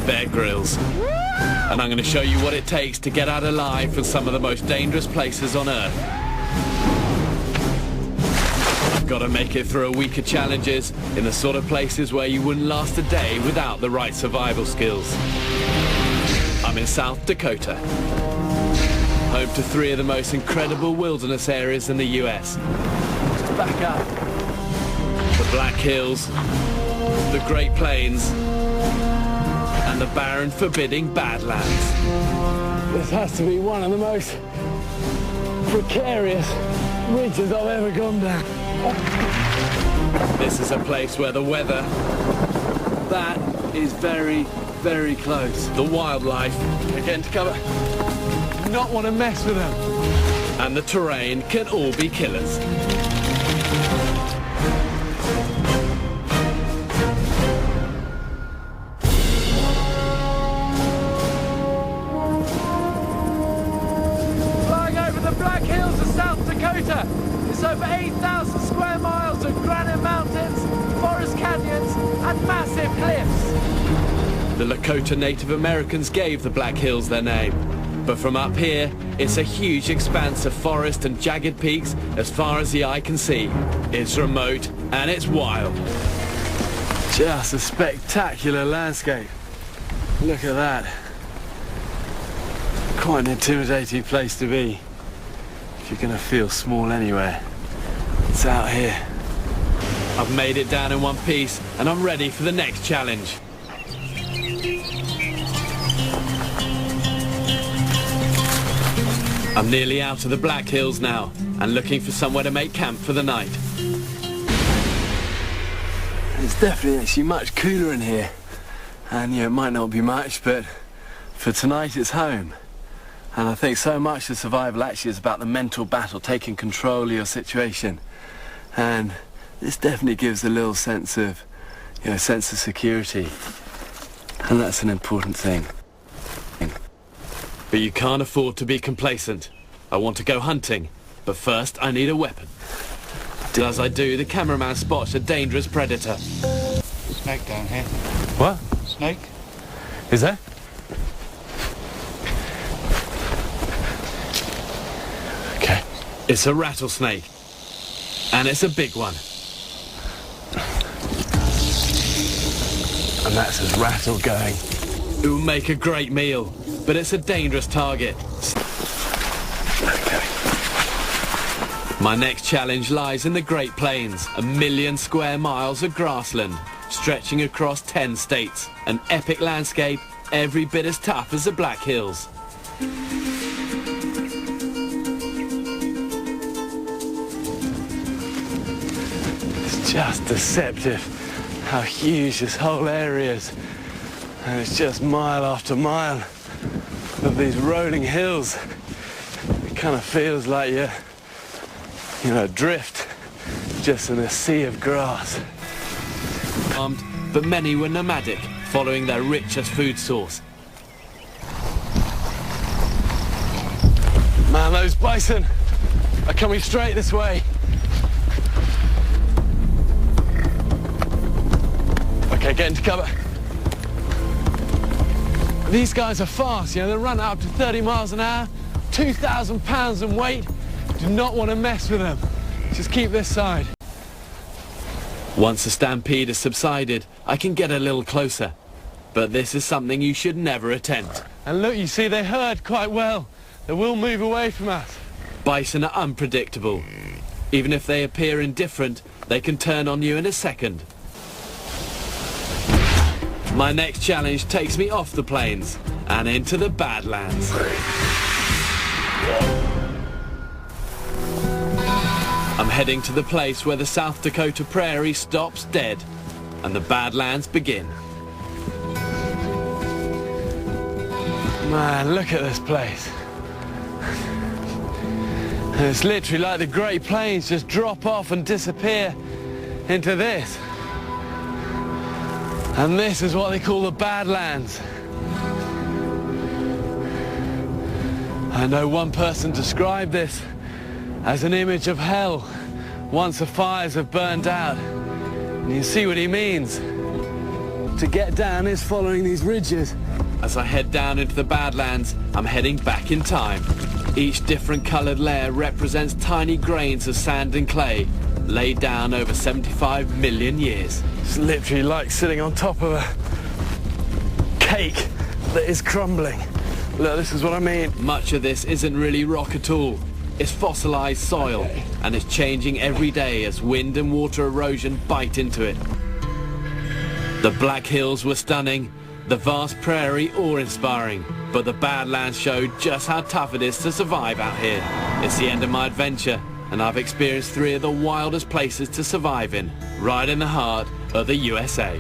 Bear Grylls, and I'm going to show you what it takes to get out alive from some of the most dangerous places on Earth. I've got to make it through a week of challenges in the sort of places where you wouldn't last a day without the right survival skills. I'm in South Dakota, home to 3 of the most incredible wilderness areas in the US. Just back up. The Black Hills, the Great Plains, and the barren, forbidding Badlands. This has to be one of the most precarious ridges I've ever gone down. This is a place where the weather, That is very, very close. the wildlife, Get into cover. Do not want to mess with them. and the terrain can all be killers. Flying over the Black Hills of South Dakota. It's over 8,000 square miles of granite mountains, forest canyons, and massive cliffs. The Lakota Native Americans gave the Black Hills their name. But from up here, it's a huge expanse of forest and jagged peaks as far as the eye can see. It's remote and it's wild. Just a spectacular landscape. Look at that. Quite an intimidating place to be. If you're going to feel small anywhere, it's out here. I've made it down in one piece and I'm ready for the next challenge. I'm nearly out of the Black Hills now and looking for somewhere to make camp for the night. It's definitely actually much cooler in here. And it might not be much, but for tonight it's home. And I think so much of survival actually is about the mental battle, taking control of your situation. And this definitely gives a little sense of, sense of security. And that's an important thing. But you can't afford to be complacent. I want to go hunting, but first I need a weapon. As I do, the cameraman spots a dangerous predator. Snake down here. What? Snake? Is there? Okay. It's a rattlesnake, and it's a big one. And that's his rattle going. It will make a great meal, but it's a dangerous target. Okay. My next challenge lies in the Great Plains, 1 million square miles of grassland, stretching across 10 states. An epic landscape, every bit as tough as the Black Hills. It's just deceptive how huge this whole area is. And it's just mile after mile of these rolling hills. It kind of feels like you're, adrift just in a sea of grass. Armed, but many were nomadic, following their richest food source. Man, those bison are coming straight this way. Okay, get into cover. These guys are fast, they run up to 30 miles an hour, 2,000 pounds in weight. Do not want to mess with them. Just keep this side. Once the stampede has subsided, I can get a little closer. But this is something you should never attempt. And look, you see, they herd quite well. They will move away from us. Bison are unpredictable. Even if they appear indifferent, they can turn on you in a second. My next challenge takes me off the plains and into the Badlands. I'm heading to the place where the South Dakota prairie stops dead and the Badlands begin. Man, look at this place. And it's literally like the Great Plains just drop off and disappear into this. And this is what they call the Badlands. I know one person described this as an image of hell once the fires have burned out. And you see what he means. to get down is following these ridges. As I head down into the Badlands, I'm heading back in time. Each different coloured layer represents tiny grains of sand and clay, laid down over 75 million years. It's literally like sitting on top of a cake that is crumbling. Look, this is what I mean. Much of this isn't really rock at all. It's fossilised soil, and it's changing every day as wind and water erosion bite into it. The Black Hills were stunning, the vast prairie awe-inspiring, but the Badlands showed just how tough it is to survive out here. It's the end of my adventure, and I've experienced 3 of the wildest places to survive in, right in the heart of the USA.